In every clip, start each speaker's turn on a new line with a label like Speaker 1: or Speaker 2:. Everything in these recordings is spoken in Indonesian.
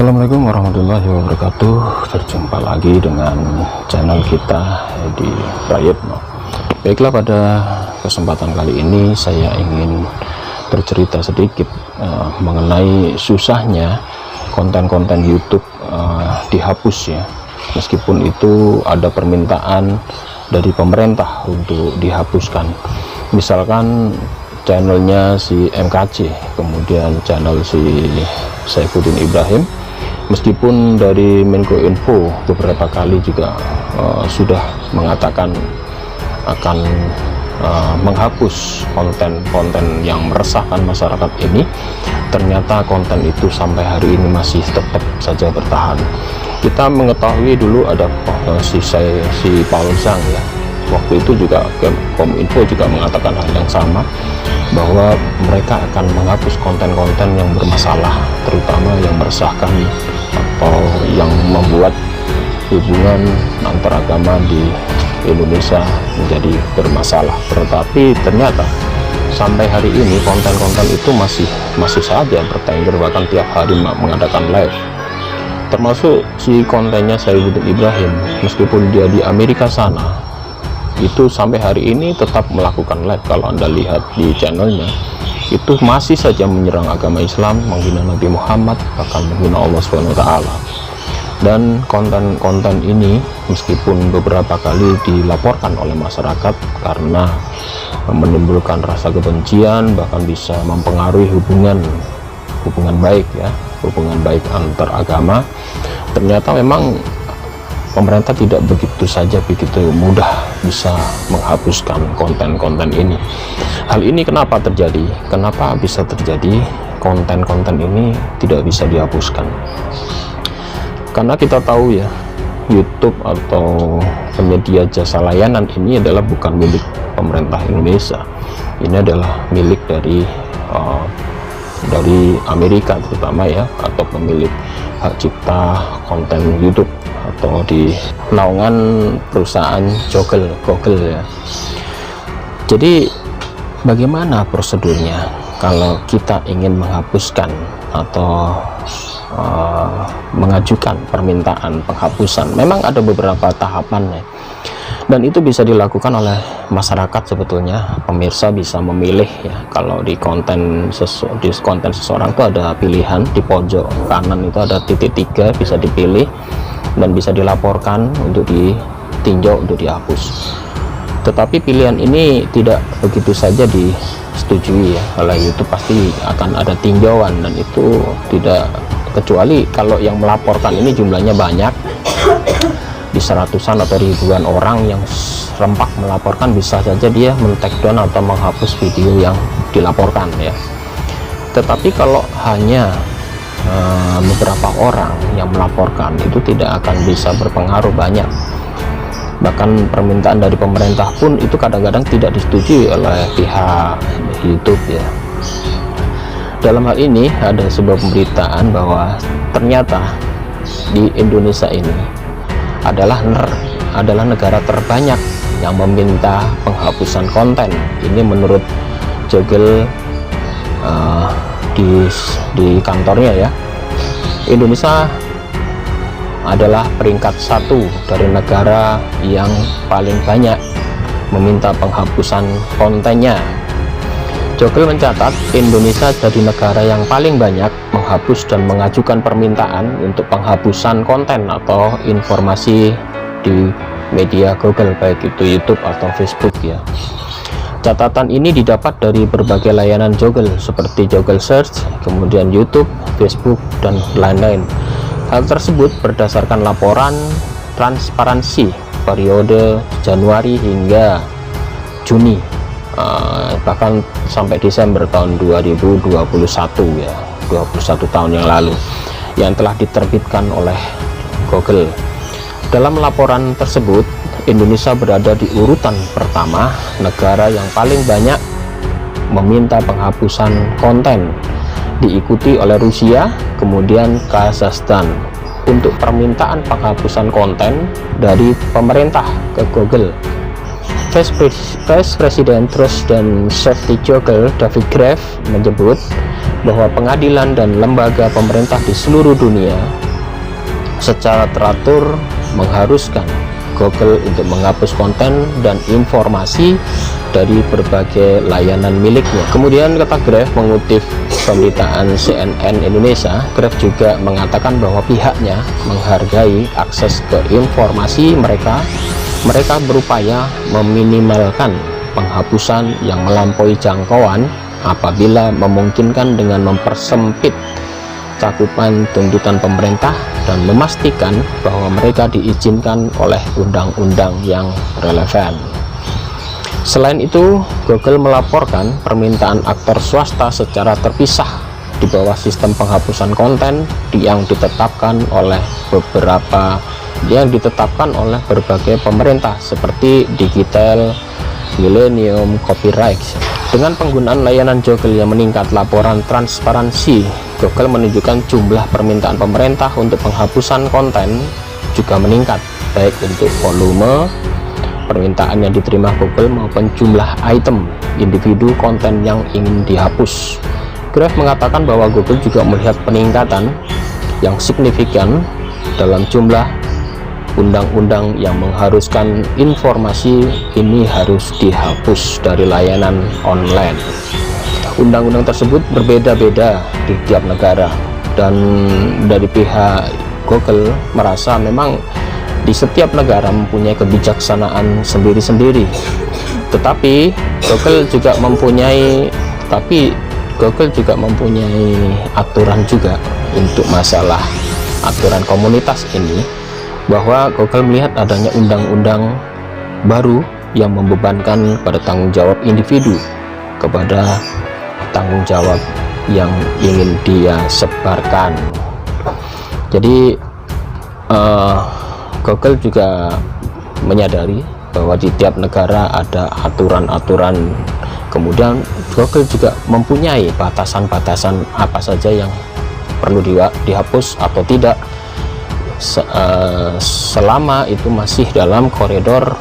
Speaker 1: Assalamualaikum warahmatullahi wabarakatuh. Berjumpa lagi dengan channel kita di Prayitno. Baiklah, pada kesempatan kali ini saya ingin bercerita sedikit mengenai susahnya konten-konten YouTube dihapus ya. Meskipun itu ada permintaan dari pemerintah untuk dihapuskan. Misalkan channelnya si MKC, kemudian channel si Saifuddin Ibrahim, meskipun dari Menkominfo beberapa kali juga sudah mengatakan akan menghapus konten-konten yang meresahkan masyarakat ini, ternyata konten itu sampai hari ini masih tetap saja bertahan. Kita mengetahui dulu ada si Paul Zhang ya, waktu itu juga Kominfo juga mengatakan hal yang sama, bahwa mereka akan menghapus konten-konten yang bermasalah, terutama yang meresahkan atau yang membuat hubungan antaragama di Indonesia menjadi bermasalah. Tetapi ternyata sampai hari ini konten-konten itu masih saja bertengger, bahkan tiap hari mengadakan live. Termasuk si kontennya Saifuddin Ibrahim, meskipun dia di Amerika sana, itu sampai hari ini tetap melakukan live. Kalau Anda lihat di channelnya, itu masih saja menyerang agama Islam, menghina Nabi Muhammad, bahkan menghina Allah SWT. Dan konten-konten ini meskipun beberapa kali dilaporkan oleh masyarakat karena menimbulkan rasa kebencian, bahkan bisa mempengaruhi hubungan baik ya, hubungan baik antar agama, ternyata memang pemerintah tidak begitu mudah bisa menghapuskan konten-konten ini. Hal ini kenapa terjadi? Kenapa bisa terjadi konten-konten ini tidak bisa dihapuskan? Karena kita tahu ya, YouTube atau penyedia jasa layanan ini adalah bukan milik pemerintah Indonesia. Ini adalah milik dari Amerika terutama ya, atau pemilik hak cipta konten YouTube, atau di naungan perusahaan Google ya. Jadi bagaimana prosedurnya kalau kita ingin menghapuskan atau mengajukan permintaan penghapusan? Memang ada beberapa tahapannya, dan itu bisa dilakukan oleh masyarakat. Sebetulnya pemirsa bisa memilih ya, kalau di konten seseorang itu ada pilihan di pojok kanan, itu ada titik 3, bisa dipilih dan bisa dilaporkan untuk ditinjau untuk dihapus. Tetapi pilihan ini tidak begitu saja disetujui ya oleh YouTube, pasti akan ada tinjauan, dan itu tidak kecuali kalau yang melaporkan ini jumlahnya banyak, bisa ratusan atau ribuan orang yang serempak melaporkan, bisa saja dia men-take down atau menghapus video yang dilaporkan ya. Tetapi kalau hanya beberapa orang yang melaporkan, itu tidak akan bisa berpengaruh banyak. Bahkan permintaan dari pemerintah pun itu kadang-kadang tidak disetujui oleh pihak YouTube ya. Dalam hal ini ada sebuah pemberitaan bahwa ternyata di Indonesia ini adalah negara terbanyak yang meminta penghapusan konten. Ini menurut Google di kantornya ya. Indonesia adalah peringkat 1 dari negara yang paling banyak meminta penghapusan kontennya. Google mencatat Indonesia jadi negara yang paling banyak menghapus dan mengajukan permintaan untuk penghapusan konten atau informasi di media Google, baik itu YouTube atau Facebook ya. Catatan ini didapat dari berbagai layanan Google seperti Google Search, kemudian YouTube, Facebook, dan lain-lain. Hal tersebut berdasarkan laporan transparansi periode Januari hingga Juni, bahkan sampai Desember tahun 2021 ya, 21 tahun yang lalu, yang telah diterbitkan oleh Google. Dalam laporan tersebut, Indonesia berada di urutan pertama negara yang paling banyak meminta penghapusan konten, diikuti oleh Rusia, kemudian Kazakhstan. Untuk permintaan penghapusan konten dari pemerintah ke Google, Vice President Trust dan Safety Google David Graff menyebut bahwa pengadilan dan lembaga pemerintah di seluruh dunia secara teratur mengharuskan Google untuk menghapus konten dan informasi dari berbagai layanan miliknya. Kemudian kata Gref mengutip pemberitaan CNN Indonesia, Gref juga mengatakan bahwa pihaknya menghargai akses ke informasi mereka. Mereka berupaya meminimalkan penghapusan yang melampaui jangkauan apabila memungkinkan dengan mempersempit cakupan tuntutan pemerintah dan memastikan bahwa mereka diizinkan oleh undang-undang yang relevan. Selain itu, Google melaporkan permintaan aktor swasta secara terpisah di bawah sistem penghapusan konten yang ditetapkan oleh berbagai pemerintah seperti Digital Millennium Copyright. Dengan penggunaan layanan Google yang meningkat, laporan transparansi Google menunjukkan jumlah permintaan pemerintah untuk penghapusan konten juga meningkat, baik untuk volume permintaan yang diterima Google maupun jumlah item individu konten yang ingin dihapus. Gref mengatakan bahwa Google juga melihat peningkatan yang signifikan dalam jumlah undang-undang yang mengharuskan informasi ini harus dihapus dari layanan online. Undang-undang tersebut berbeda-beda di tiap negara, dan dari pihak Google merasa memang di setiap negara mempunyai kebijaksanaan sendiri-sendiri. Tetapi Google juga mempunyai aturan juga untuk masalah aturan komunitas ini, bahwa Google melihat adanya undang-undang baru yang membebankan pada tanggung jawab individu kepada tanggung jawab yang ingin dia sebarkan. Jadi Google juga menyadari bahwa di tiap negara ada aturan-aturan. Kemudian Google juga mempunyai batasan-batasan apa saja yang perlu dihapus atau tidak, selama itu masih dalam koridor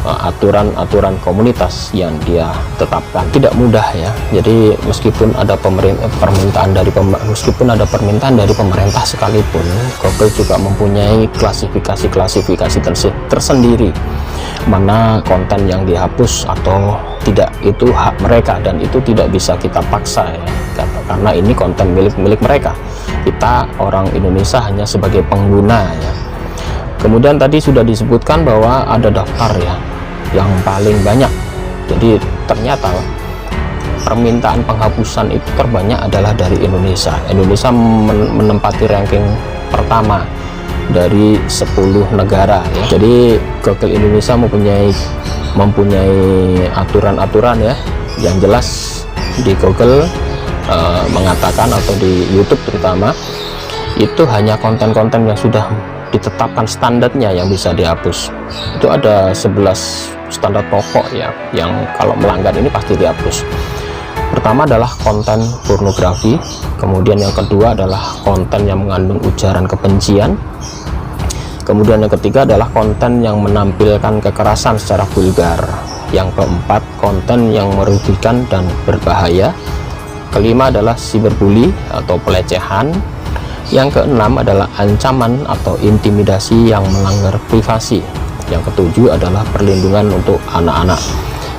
Speaker 1: aturan-aturan komunitas yang dia tetapkan. Tidak mudah ya. Jadi meskipun ada permintaan dari pemerintah sekalipun, Google juga mempunyai klasifikasi tersendiri mana konten yang dihapus atau tidak. Itu hak mereka dan itu tidak bisa kita paksa ya, karena ini konten milik mereka. Kita orang Indonesia hanya sebagai pengguna ya. Kemudian tadi sudah disebutkan bahwa ada daftar ya yang paling banyak. Jadi ternyata permintaan penghapusan itu terbanyak adalah dari Indonesia. Indonesia menempati ranking pertama dari 10 negara ya. Jadi Google Indonesia mempunyai aturan-aturan ya yang jelas. Di Google mengatakan, atau di YouTube terutama, itu hanya konten-konten yang sudah ditetapkan standarnya yang bisa dihapus. Itu ada 11 standar pokok ya, yang kalau melanggar ini pasti dihapus. Pertama adalah konten pornografi, kemudian yang kedua adalah konten yang mengandung ujaran kebencian, kemudian yang ketiga adalah konten yang menampilkan kekerasan secara vulgar, yang keempat konten yang merugikan dan berbahaya, kelima adalah cyberbully atau pelecehan, yang keenam adalah ancaman atau intimidasi yang melanggar privasi, yang ketujuh adalah perlindungan untuk anak-anak,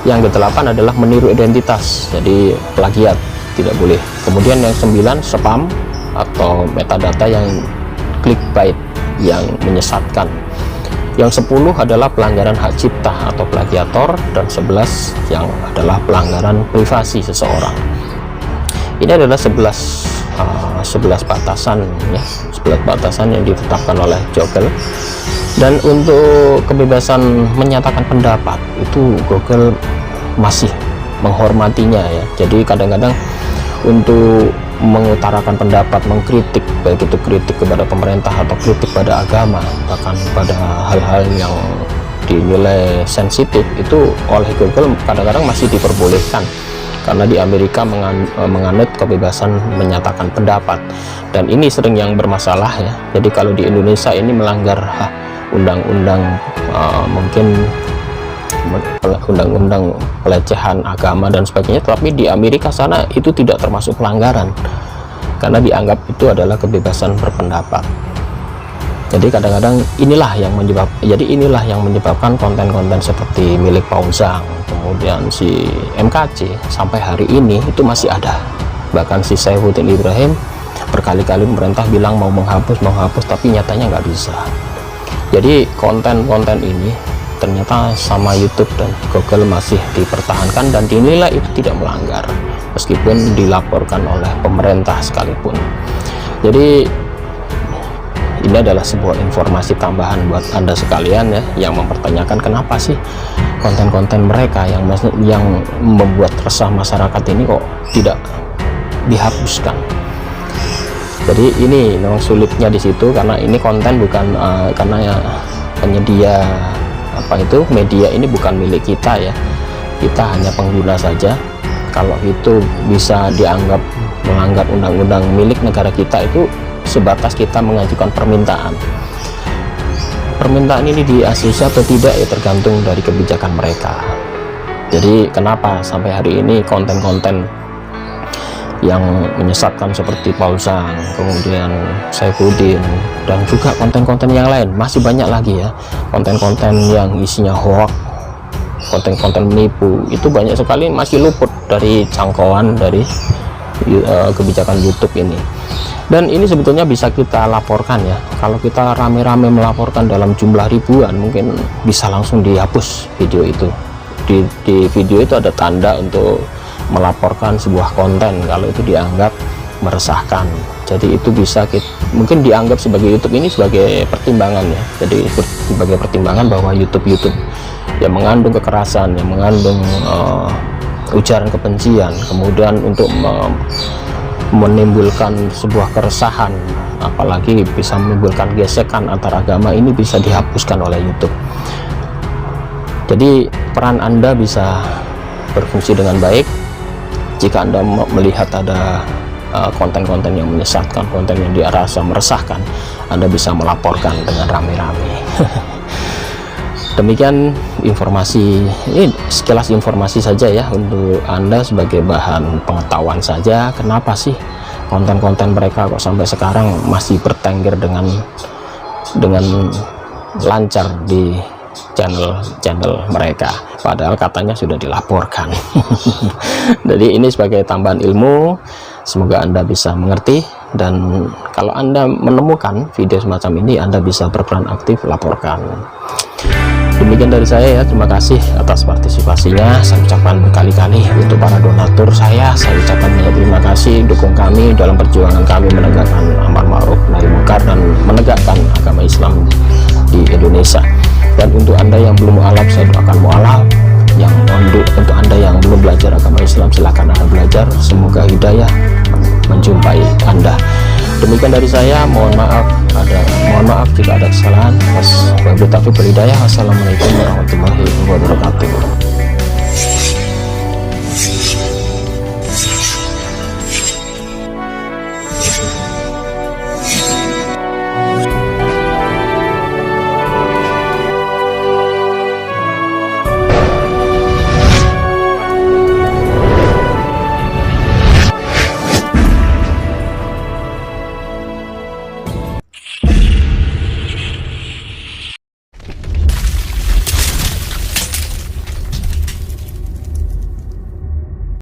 Speaker 1: yang kedelapan adalah meniru identitas, jadi plagiat tidak boleh. Kemudian yang 9 spam atau metadata yang clickbait yang menyesatkan, yang 10 adalah pelanggaran hak cipta atau plagiator, dan 11 yang adalah pelanggaran privasi seseorang. Ini adalah 11 batasan ya, 11 batasan yang ditetapkan oleh Google. Dan untuk kebebasan menyatakan pendapat itu Google masih menghormatinya ya. Jadi kadang-kadang untuk mengutarakan pendapat, mengkritik, baik itu kritik kepada pemerintah atau kritik pada agama, bahkan pada hal-hal yang dinilai sensitif, itu oleh Google kadang-kadang masih diperbolehkan, karena di Amerika menganut kebebasan menyatakan pendapat, dan ini sering yang bermasalah ya. Jadi kalau di Indonesia ini melanggar undang-undang mungkin undang-undang pelecehan agama dan sebagainya, tapi di Amerika sana itu tidak termasuk pelanggaran. karena dianggap itu adalah kebebasan berpendapat. Jadi kadang-kadang inilah yang menyebabkan konten-konten seperti milik Pausang, kemudian si MKC sampai hari ini itu masih ada. Bahkan si Saifuddin Ibrahim berkali-kali pemerintah bilang mau menghapus, tapi nyatanya nggak bisa. Jadi konten-konten ini ternyata sama YouTube dan Google masih dipertahankan dan dinilai itu tidak melanggar meskipun dilaporkan oleh pemerintah sekalipun. Jadi ini adalah sebuah informasi tambahan buat Anda sekalian ya, yang mempertanyakan kenapa sih konten-konten mereka yang membuat resah masyarakat ini kok tidak dihapuskan. Jadi ini memang sulitnya di situ, karena ini konten bukan karena ya penyedia media ini bukan milik kita ya, kita hanya pengguna saja. Kalau itu bisa dianggap melanggar undang-undang milik negara kita, itu sebatas kita mengajukan permintaan ini di ACC atau tidak ya tergantung dari kebijakan mereka. Jadi kenapa sampai hari ini konten-konten yang menyesatkan seperti Pausang, kemudian Saifuddin, dan juga konten-konten yang lain masih banyak lagi ya, konten-konten yang isinya hoax, konten-konten menipu, itu banyak sekali masih luput dari jangkauan dari kebijakan YouTube ini. Dan ini sebetulnya bisa kita laporkan ya, kalau kita rame-rame melaporkan dalam jumlah ribuan mungkin bisa langsung dihapus video itu. Di video itu ada tanda untuk melaporkan sebuah konten kalau itu dianggap meresahkan. Jadi itu bisa mungkin dianggap sebagai YouTube ini sebagai pertimbangan ya, jadi sebagai pertimbangan bahwa YouTube yang mengandung kekerasan, yang mengandung ujaran kebencian, kemudian untuk menimbulkan sebuah keresahan, apalagi bisa menimbulkan gesekan antar agama, ini bisa dihapuskan oleh YouTube. Jadi peran Anda bisa berfungsi dengan baik jika Anda melihat ada konten-konten yang menyesatkan, konten yang dirasa meresahkan, Anda bisa melaporkan dengan rame-rame. Demikian informasi ini, sekilas informasi saja ya untuk Anda sebagai bahan pengetahuan saja, kenapa sih konten-konten mereka kok sampai sekarang masih bertengger dengan lancar di channel mereka, padahal katanya sudah dilaporkan. Jadi ini sebagai tambahan ilmu, semoga Anda bisa mengerti, dan kalau Anda menemukan video semacam ini, Anda bisa berperan aktif laporkan. Demikian dari saya ya, terima kasih atas partisipasinya. Saya ucapkan berkali-kali untuk para donatur saya ucapkan banyak terima kasih, dukung kami dalam perjuangan kami menegakkan amar ma'ruf nahi munkar dan menegakkan agama Islam di Indonesia. Dan untuk Anda yang belum mualaf, saya doakan mualaf. Yang untuk Anda yang belum belajar agama Islam, silahkan Anda belajar, semoga hidayah menjumpai Anda. Demikian dari saya, mohon maaf jika ada kesalahan. Wassalamualaikum warahmatullahi wabarakatuh.